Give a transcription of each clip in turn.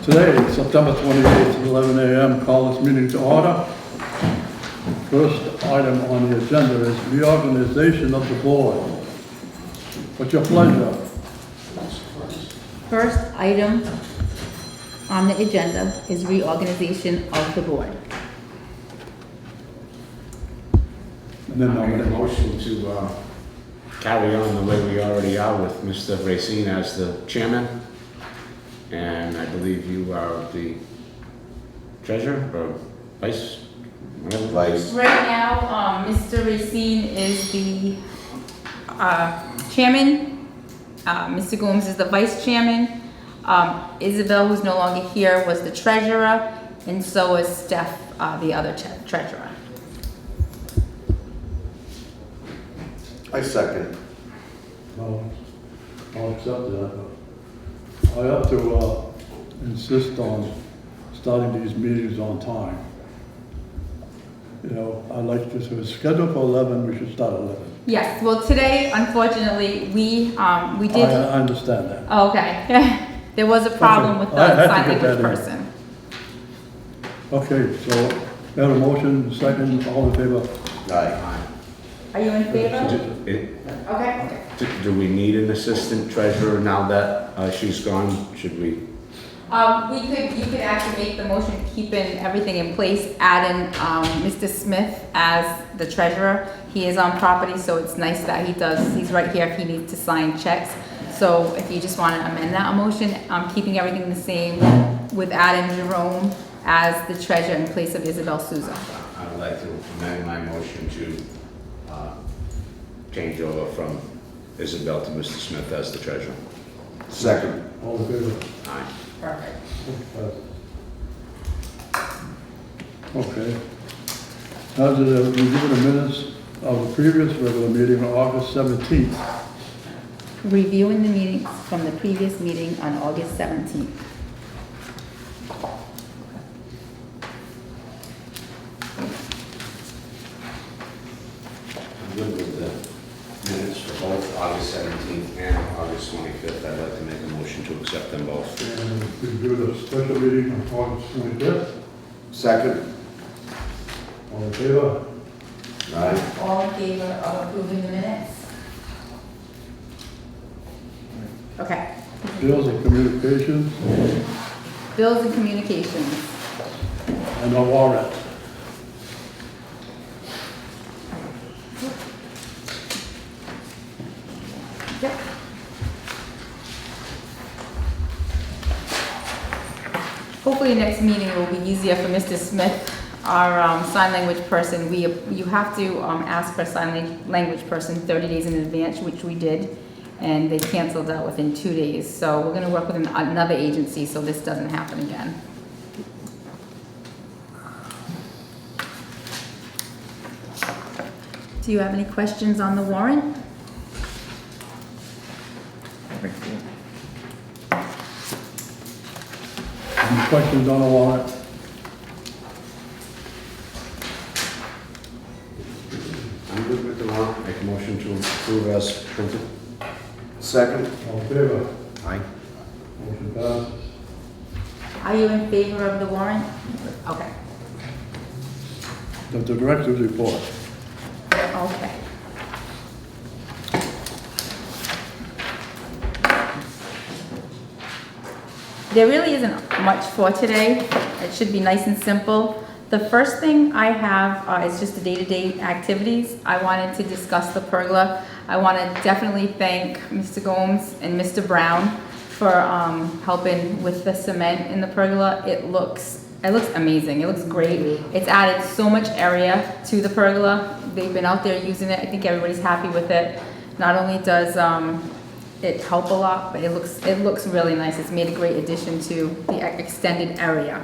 Today, September 28th, 11 a.m., call this meeting to order. First item on the agenda is reorganization of the board. What's your pleasure? First item on the agenda is reorganization of the board. And then I make a nominate. motion to carry on the way we already are with Mr. Racine as the chairman. And I believe you are the treasurer or vice? Whatever. Vice. Right now, Mr. Racine is the chairman. Mr. Gomes is the vice chairman. Isabel, who's no longer here, was the treasurer, and so is Steph, the other treasurer. I second. I'll accept that. I have to insist on starting these meetings on time. You know, I like this, if it's scheduled for 11, we should start at 11. Yes, well, today, unfortunately, we did. I understand that. Oh, okay. There was a problem with I had the to sign get that language in. person. Okay, so we have a motion, second, all in favor? Aye. Are you in favor? It- Okay. Do we need an assistant treasurer now that she's gone? Should we? You could actually make the motion, keeping everything in place, adding, Mr. Smith as the treasurer. He is on property, so it's nice that he's right here if he needs to sign checks. So if you just want to amend that motion, keeping everything the same with adding Jerome as the treasurer in place of Isabel Souza. I would like to amend my motion to change over from Isabel to Mr. Smith as the treasurer. Second. All in favor? Aye. Perfect. Okay. Now, to review the minutes of the previous regular meeting on August 17th. Reviewing the meetings from the previous meeting on August 17th. I'm good with the minutes for both August 17th and August 25th. I'd like to make a motion to accept them both. And review the special meeting on August 25th. Second. All in favor? Aye. All in favor of approving the minutes? Okay. Bills and communications Bills and communications. and a warrant. Yep. Hopefully next meeting will be easier for Mr. Smith, our sign language person. You have to ask for a sign language person 30 days in advance, which we did, and they canceled out within 2 days. So we're gonna work with another agency so this doesn't happen again. Do you have any questions on the warrant? Any questions on the warrant? I'm good with the warrant. Make a motion to approve as printed. Second. All in favor? Aye. Motion passes. Are you in favor of the warrant? Okay. The director's report. Okay. There really isn't much for today. It should be nice and simple. The first thing I have is just the day-to-day activities. I wanted to discuss the pergola. I want to definitely thank Mr. Gomes and Mr. Brown for helping with the cement in the pergola. It looks amazing. It looks great. It's added so much area to the pergola. They've been out there using it. I think everybody's happy with it. Not only does it help a lot, but it looks really nice. It's made a great addition to the extended area.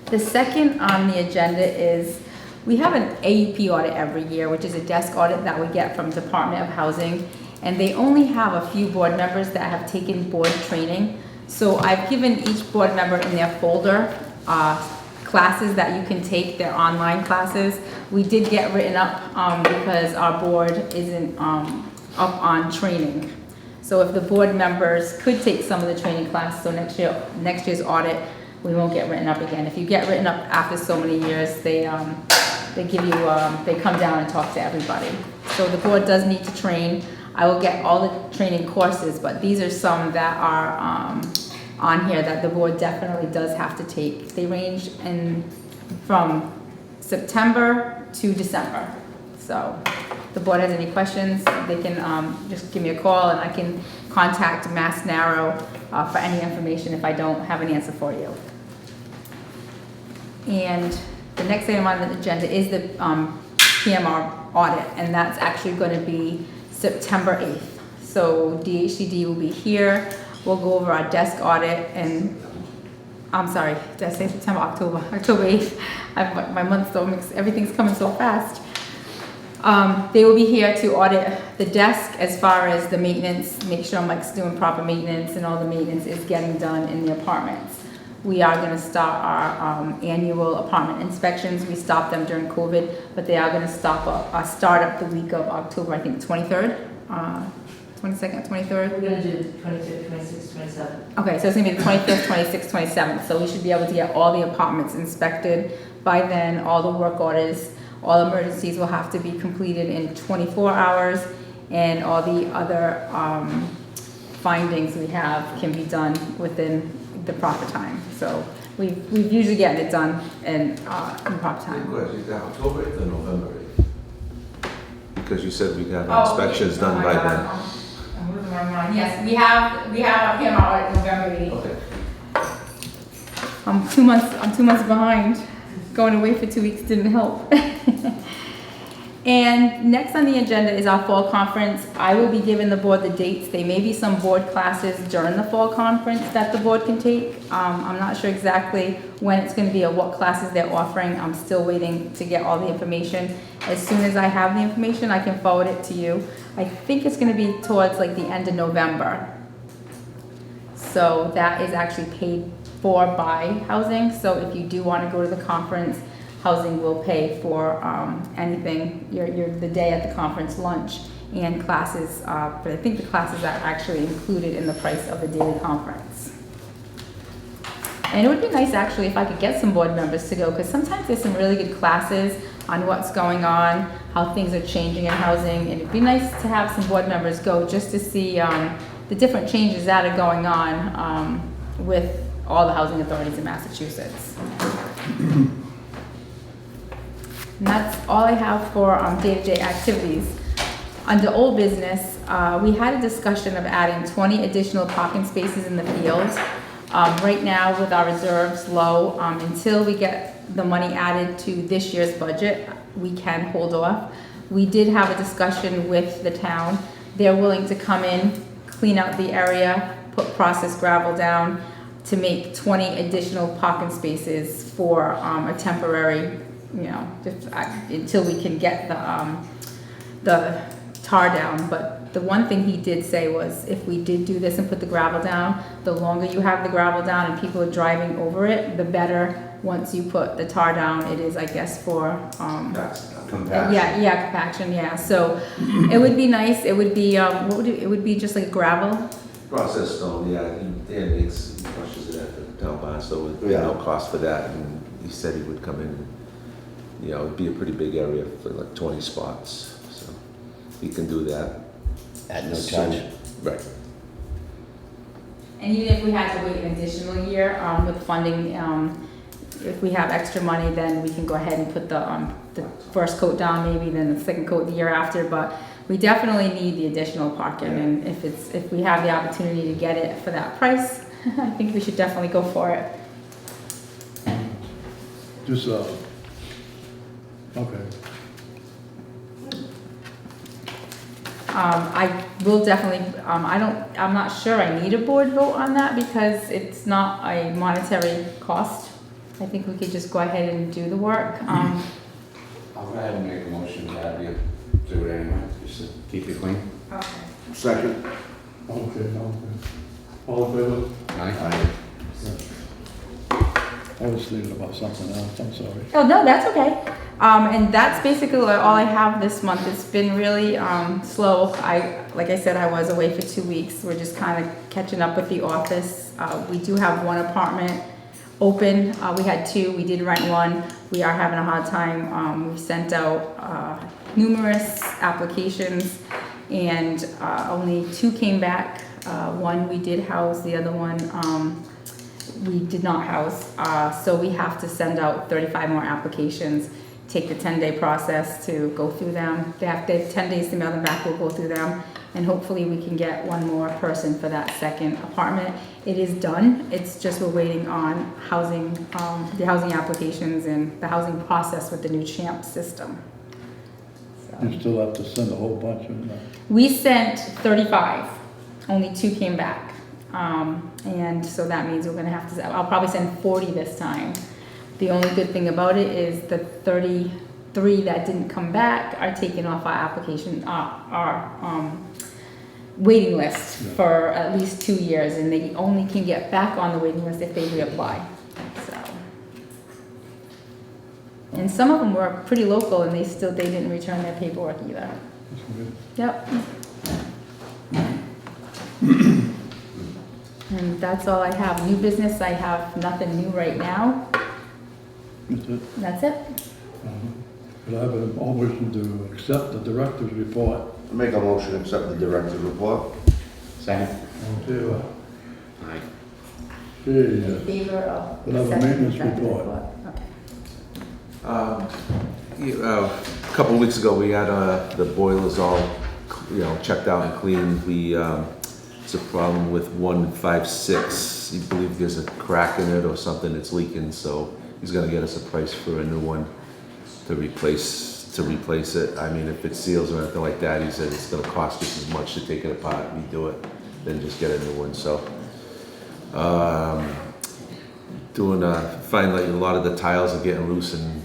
The second on the agenda is we have an AUP audit every year, which is a desk audit that we get from Department of Housing, and they only have a few board members that have taken board training. So I've given each board member in their folder classes that you can take. They're online classes. We did get written up because our board isn't up on training. So if the board members could take some of the training class, so next year's audit, we won't get written up again. If you get written up after so many years, they give you, they come down and talk to everybody. So the board does need to train. I will get all the training courses, but these are some that are on here that the board definitely does have to take. They range from September to December. So if the board has any questions, they can just give me a call and I can contact Mass Narrow for any information if I don't have an answer for you. And the next item on the agenda is the PMR audit, and that's actually going to be September 8th. So DHCD will be here. We'll go over our desk audit and, I'm sorry, did I say September, October 8th. My months don't mix, everything's coming so fast. They will be here to audit the desk as far as the maintenance, make sure Mike's doing proper maintenance and all the maintenance is getting done in the apartments. We are going to start our annual apartment inspections. We stopped them during COVID, but they are going to start up the week of October, I think 23rd, 22nd, 23rd. We're gonna do 25th, 26th, 27th. Okay, so it's gonna be the 25th, 26th, 27th. So we should be able to get all the apartments inspected by then. All the work orders, all emergencies will have to be completed in 24 hours, and all the other findings we have can be done within the proper time. So we've usually gotten it done in proper time. Question, is that October 8th or November 8th? Because you said we got inspections done by then. I'm losing my mind. Yes, we have our PMR audit November 8th. I'm 2 months behind. Going away for 2 weeks didn't help. And next on the agenda is our fall conference. I will be giving the board the dates. There may be some board classes during the fall conference that the board can take. I'm not sure exactly when it's going to be or what classes they're offering. I'm still waiting to get all the information. As soon as I have the information, I can forward it to you. I think it's going to be towards like the end of November. So that is actually paid for by housing. So if you do want to go to the conference, housing will pay for anything, the day at the conference, lunch, and classes, but I think the classes are actually included in the price of the daily conference. And it would be nice actually if I could get some board members to go, because sometimes there's some really good classes on what's going on, how things are changing in housing, and it'd be nice to have some board members go just to see the different changes that are going on with all the housing authorities in Massachusetts. And that's all I have for day-to-day activities. Under old business, we had a discussion of adding 20 additional parking spaces in the field. Right now, with our reserves low, until we get the money added to this year's budget, we can hold off. We did have a discussion with the town. They're willing to come in, clean out the area, put processed gravel down to make 20 additional parking spaces for a temporary, just until we can get the tar down. But the one thing he did say was if we did do this and put the gravel down, the longer you have the gravel down and people are driving over it, the better. Once you put the tar down, it is, I guess, for Compaction. compaction. Yeah. So it would be nice. It would be it would be just like gravel. Processed stone, yeah, Dan makes, he crushes it at the town barn, so there'd be no cost for that, and he said he would come in, it'd be a pretty big area for like 20 spots, so he can do that. At no So- charge. Right. And even if we had to wait an additional year with funding, if we have extra money, then we can go ahead and put the first coat down, maybe then the second coat the year after. But we definitely need the additional parking, and if we have the opportunity to get it for that price, I think we should definitely go for it. Just, okay. I will definitely, I'm not sure I need a board vote on that because it's not a monetary cost. I think we could just go ahead and do the work. I'll go ahead and make a motion to have you do it anyway, just to keep it clean. Okay. Second. Okay. All in favor? Aye. I was thinking about something else, I'm sorry. Oh, no, that's okay. And that's basically all I have this month. It's been really slow. Like I said, I was away for 2 weeks. We're just kind of catching up with the office. We do have one apartment open. We had 2. We did rent one. We are having a hard time. We've sent out numerous applications, and only 2 came back. One we did house, the other one we did not house. So we have to send out 35 more applications. Take the 10-day process to go through them. They have 10 days to mail them back. We'll go through them, and hopefully we can get one more person for that second apartment. It is done. It's just we're waiting on housing, the housing applications and the housing process with the new CHAMP system. So. You still have to send a whole bunch of them. We sent 35. Only 2 came back. And so that means we're gonna have to, I'll probably send 40 this time. The only good thing about it is the 33 that didn't come back are taken off our application, our waiting list for at least 2 years, and they only can get back on the waiting list if they reapply. So, and some of them were pretty local, and they didn't return their paperwork either. That's good. Yep. And that's all I have. New business, I have nothing new right now. That's it. That's it. Could I have a motion to accept the director's report? Make a motion to accept the director's report. Second. All in favor? Aye. Okay, In favor of. We'll have a accepting maintenance the director's report. Okay. A couple of weeks ago, we had the boilers all, checked out and cleaned. It's a problem with 156. He believes there's a crack in it or something that's leaking, so he's gonna get us a price for a new one to replace it. I mean, if it seals or anything like that, he said it's gonna cost just as much to take it apart and redo it than just get a new one. So, find like a lot of the tiles are getting loose, and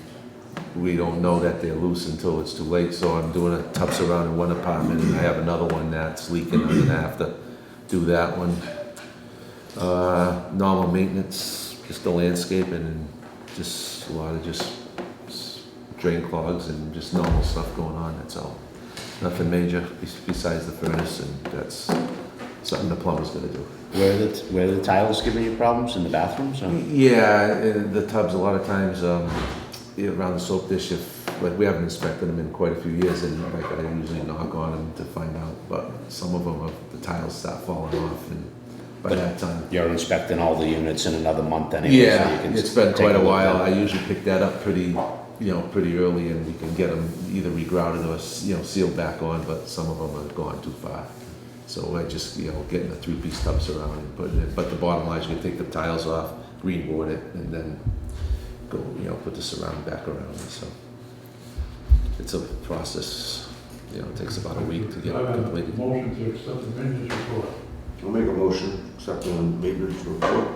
we don't know that they're loose until it's too late. So I'm doing a tubs around in one apartment, and I have another one that's leaking. I'm gonna have to do that one. Normal maintenance, just the landscaping, and just a lot of just drain clogs and just normal stuff going on. That's all. Nothing major besides the furnace, and that's something the plumber's gonna do. Where are the tiles giving you problems in the bathrooms? Or? Yeah, and the tubs a lot of times around the soap dish. Like we haven't inspected them in quite a few years, and like I usually knock on them to find out. But some of them, the tiles start falling off, and by that time. You're inspecting all the units in another month anyway. Yeah, so you can it's been take quite a look while. at I it. usually pick that up pretty early, and we can get them either regrouted or sealed back on. But some of them have gone too far, so I just getting the 3-piece tubs around and putting it. But the bottom line is you take the tiles off, greenboard it, and then go put the surround back around. So it's a process. It takes about a week to get I have a completed. motion to accept the maintenance report. I'll make a motion accepting the maintenance report.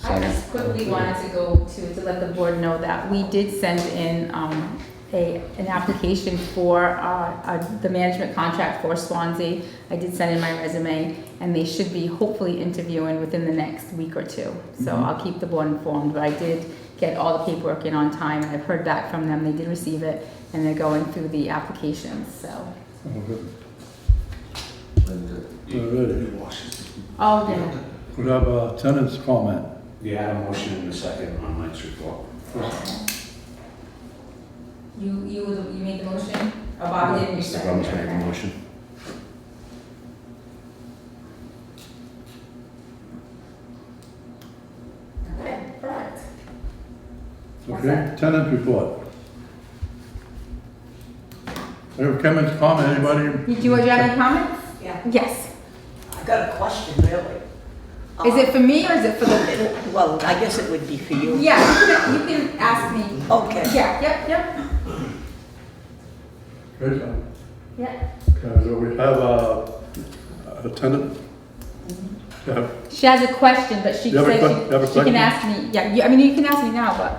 I just quickly wanted to go to let the board know that we did send in an application for the management contract for Swansea. I did send in my resume, and they should be hopefully interviewing within the next week or 2. So I'll keep the board informed, but I did get all the paperwork in on time, and I've heard back from them. They did receive it, and they're going through the applications, so. Oh, good. And, Alrighty. Oh, yeah. Could I have a tenant's comment? You had a motion in a second on Mike's report. You made the motion? Oh, Bob didn't. Mr. Brumm's made the motion. Okay, perfect. Okay, tenant report. Have comments, comment, anybody? Do you have any comments? Yeah, Yes. I got a question, really. Is it for me or is it for the? Well, I guess it would be for you. Yeah, you can ask me. Okay. Yeah, yep. Okay, so, Yeah. okay, so we have a tenant. Yeah, She has a question, but she You have a said you have a she question? can ask me. Yeah, I mean, you can ask me now, but.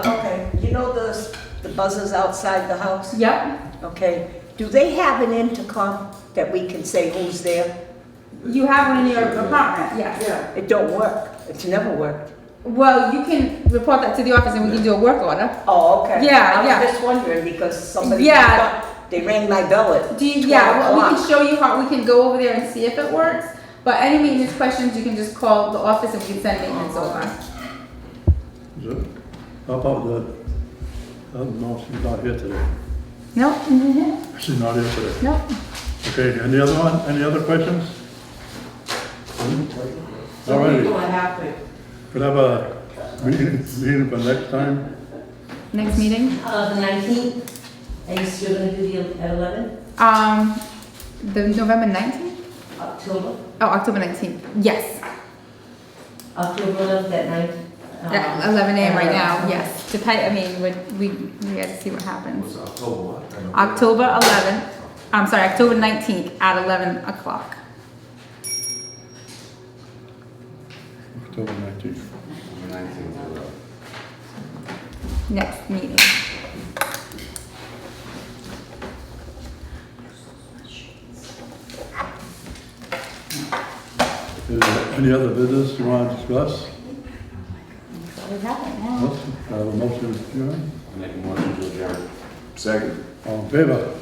Okay, you know the buzzers outside the house? Yep. Okay, do they have an intercom that we can say who's there? You have one in your apartment, yes. It don't work, it's never worked. Well, you can report that to the office and we can do a work order. Oh, okay. Yeah, yeah. I was just wondering because somebody, Yeah. they rang my bell at Do you, 12 yeah, well, we o'clock. can show you how, we can go over there and see if it works. But any maintenance questions, you can just call the office and we can send maintenance over. Is it? How about no, she's not here today. Nope, She's not here today. nope. Okay, any other one, any other questions? All righty, People are happy. could I have a meeting for next time? Next meeting? The 19th, are you still gonna do the at 11? The November 19th? October? Oh, October 19th, yes. October 11th at night? At 11 a.m. right now, yes. Depend, I mean, we gotta see what happens. October what? October 11th, I'm sorry, October 19th at 11 o'clock. October 19th. 19th. Next meeting. Is there any other business you want to discuss? We have it now. Yes, I have a motion to adjourn. Make a motion to adjourn. Second. All in favor?